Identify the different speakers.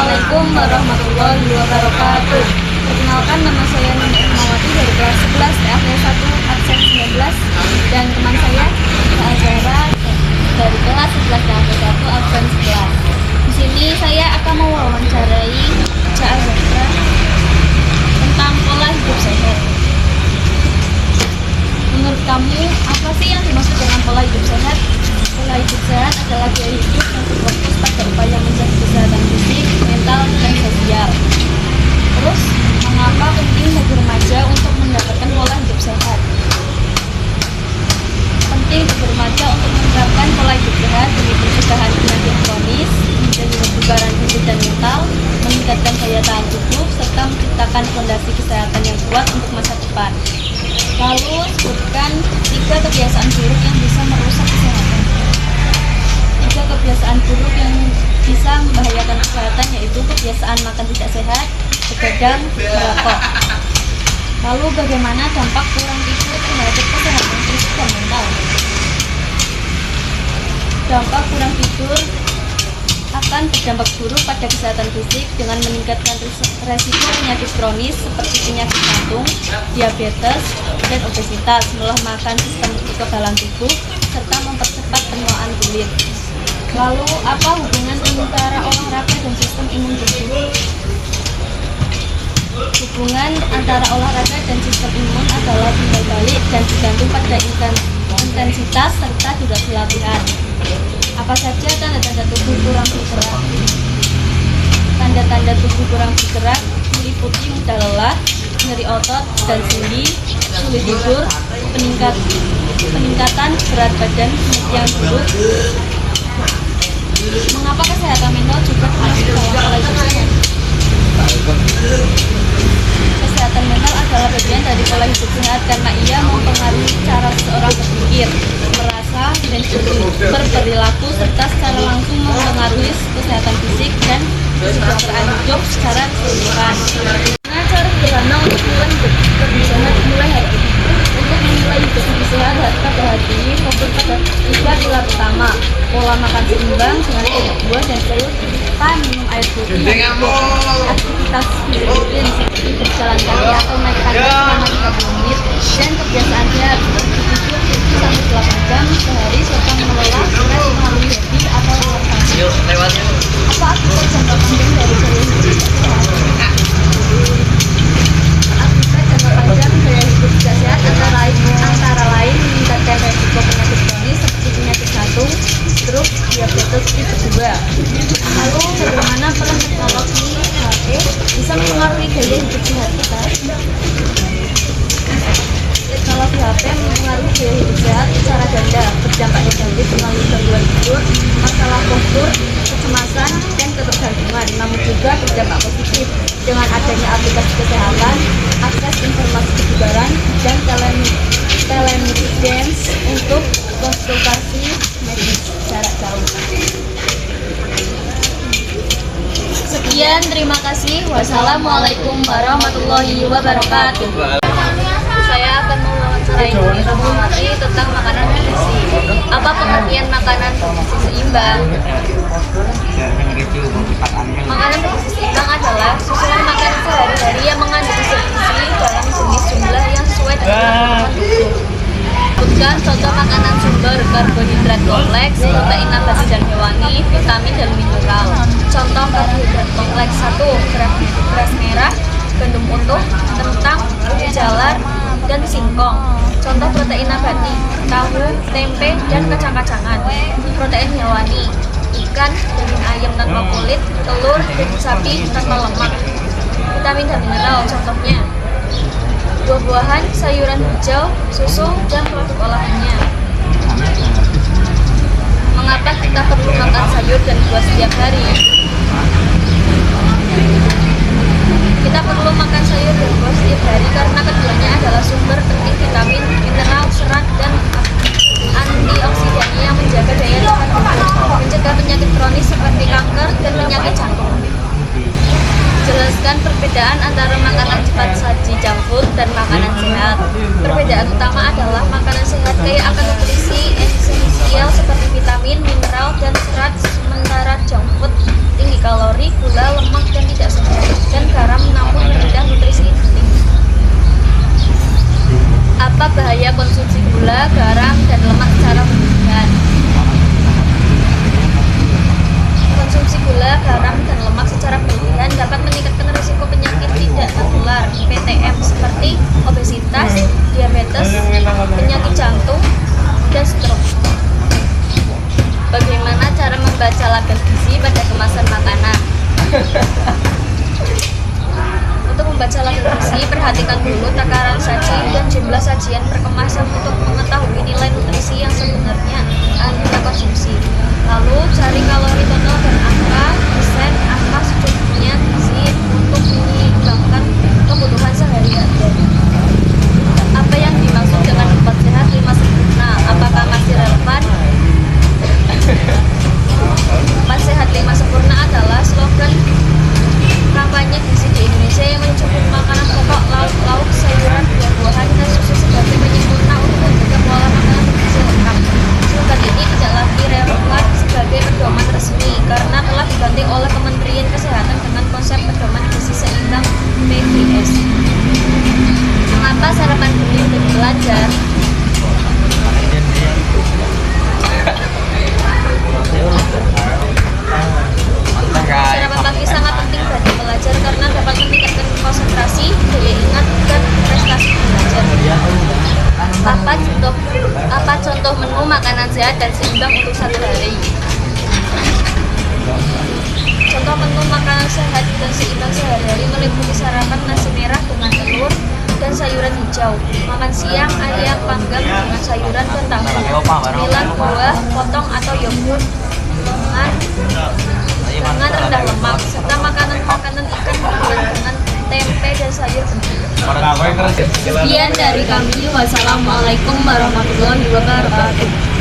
Speaker 1: Assalamualaikum warahmatullahi wabarakatuh. Perkenalkan, nama saya Nini Irmawati dari kelas 11 TAP 1 absen 19 dan teman saya Kak Azara dari kelas 11 TAP 1 absen 11. Di sini saya akan mewawancarai Kak Azara tentang pola hidup sehat. Menurut kamu, apa sih yang dimaksud dengan pola hidup sehat? Pola hidup sehat adalah gaya hidup yang berfokus pada upaya menjaga kesehatan fisik, mental, dan sosial. Terus, mengapa penting bagi remaja untuk mendapatkan pola hidup sehat? Penting bagi remaja untuk menerapkan pola hidup sehat demi pencegahan penyakit kronis, menjaga kebugaran fisik dan mental, meningkatkan daya tahan tubuh, serta menciptakan fondasi kesehatan yang kuat untuk masa depan. Lalu, sebutkan 3 kebiasaan buruk yang bisa merusak kesehatan. 3 kebiasaan buruk yang bisa membahayakan kesehatan yaitu kebiasaan makan tidak sehat, begadang, merokok. Lalu bagaimana dampak kurang tidur terhadap kesehatan fisik dan mental? Dampak kurang tidur akan berdampak buruk pada kesehatan fisik dengan meningkatkan resiko penyakit kronis seperti penyakit jantung, diabetes, dan obesitas, melemahkan sistem kekebalan tubuh, serta mempercepat penuaan kulit. Lalu, apa hubungan antara olahraga dan sistem imun tubuh? Hubungan antara olahraga dan sistem imun adalah timbal balik dan digantung pada intensitas serta durasi latihan. Apa saja tanda-tanda tubuh kurang bergerak? Tanda-tanda tubuh kurang bergerak meliputi mudah lelah, nyeri otot dan sendi, sulit tidur, peningkatan berat badan yang buruk. Mengapa kesehatan mental juga termasuk dalam pola hidup sehat? Kesehatan mental adalah bagian dari pola hidup sehat karena ia mempengaruhi cara seseorang berpikir, merasa, dan berperilaku serta secara langsung mempengaruhi kesehatan fisik dan kesejahteraan hidup secara keseluruhan. Nah, cara sederhana untuk mulai hidup lebih sehat mulai hari ini. Untuk memulai hidup lebih sehat pada hari ini, fokus pada 3 pilar utama: pola makan seimbang dengan banyak buah dan sayur, serta minum air putih. Aktivitas fisik rutin seperti berjalan kaki atau naik tangga selama 30 menit dan kebiasaan sehat seperti tidur 7-8 jam sehari serta mengelola stres melalui hobi atau relaksasi. Apa akibat jangka panjang dari gaya hidup sehat? Akibat jangka panjang gaya hidup tidak sehat antara lain meningkatkan resiko penyakit kronis seperti penyakit jantung, stroke, diabetes tipe 2. Lalu bagaimana peran teknologi HP bisa mempengaruhi gaya hidup sehat kita? Teknologi HP mempengaruhi gaya hidup sehat secara ganda, berdampak negatif melalui gangguan tidur, masalah postur, kecemasan, dan ketergantungan. Namun juga berdampak positif dengan adanya aplikasi kesehatan, akses informasi kebugaran, dan telemedicine untuk konsultasi medis jarak jauh. Sekian, terima kasih. Wassalamualaikum warahmatullahi wabarakatuh. Saya akan mewawancarai Nini Irmawati tentang makanan bergizi. Apa pengertian makanan bergizi seimbang? Makanan bergizi seimbang adalah susunan makanan sehari-hari yang mengandung unsur gizi dalam jenis jumlah yang sesuai dengan kebutuhan tubuh. Sebutkan contoh makanan sumber karbohidrat kompleks, protein nabati dan hewani, vitamin dan mineral. Contoh karbohidrat kompleks: 1. Beras merah, gandum utuh, kentang, ubi jalar, dan singkong. Contoh protein nabati: tahu, tempe, dan kacang-kacangan. Protein hewani: ikan, daging ayam tanpa kulit, telur, daging sapi tanpa lemak. Vitamin dan mineral contohnya: buah-buahan, sayuran hijau, susu, dan produk olahannya. Mengapa kita perlu makan sayur dan buah setiap hari? Kita perlu makan sayur dan buah setiap hari karena keduanya adalah sumber penting vitamin, mineral, serat, dan antioksidan yang menjaga daya tahan tubuh, mencegah penyakit kronis seperti kanker dan penyakit jantung. Jelaskan perbedaan antara makanan cepat saji junk food dan makanan sehat. Perbedaan utama adalah makanan sehat kaya akan nutrisi esensial seperti vitamin, mineral, dan serat, sementara junk food tinggi kalori, gula, lemak, dan tidak sehat, dan garam namun rendah nutrisi penting. Apa bahaya konsumsi gula, garam, dan lemak secara berlebihan? Konsumsi gula, garam, dan lemak secara berlebihan dapat meningkatkan risiko penyakit tidak tertular (PTM) seperti obesitas, diabetes, penyakit jantung, dan stroke. Bagaimana cara membaca label gizi pada kemasan makanan? Untuk membaca label gizi, perhatikan dulu takaran saji dan jumlah sajian per kemasan untuk mengetahui nilai nutrisi yang sebenarnya Anda konsumsi. Lalu cari kalori total dan angka persen angka secukupnya gizi untuk menyeimbangkan kebutuhan sehari Anda. Apa yang dimaksud dengan 4 sehat 5 sempurna? Apakah masih relevan? 4 sehat 5 sempurna adalah slogan kampanye gizi di Indonesia yang mencukupi makanan pokok, lauk, sayuran, buah-buahan, dan susu sebagai penyempurna untuk menjaga pola makanan bergizi lengkap. Slogan ini tidak lagi relevan sebagai pedoman resmi karena telah diganti oleh Kementerian Kesehatan dengan konsep pedoman gizi seimbang (PGS). Mengapa sarapan pagi menjadi pelajar? Sarapan pagi sangat penting bagi pelajar karena dapat meningkatkan konsentrasi, daya ingat, dan prestasi belajar. Apa contoh menu makanan sehat dan seimbang untuk satu hari? Contoh menu makanan sehat dan seimbang sehari-hari meliputi sarapan nasi merah dengan telur dan sayuran hijau, makan siang ayam panggang dengan sayuran dan tahu, cemilan buah potong atau yogurt dengan rendah lemak, serta makanan-makanan ikan berbuat dengan tempe dan sayur bening. Sekian dari kami. Wassalamualaikum warahmatullahi wabarakatuh.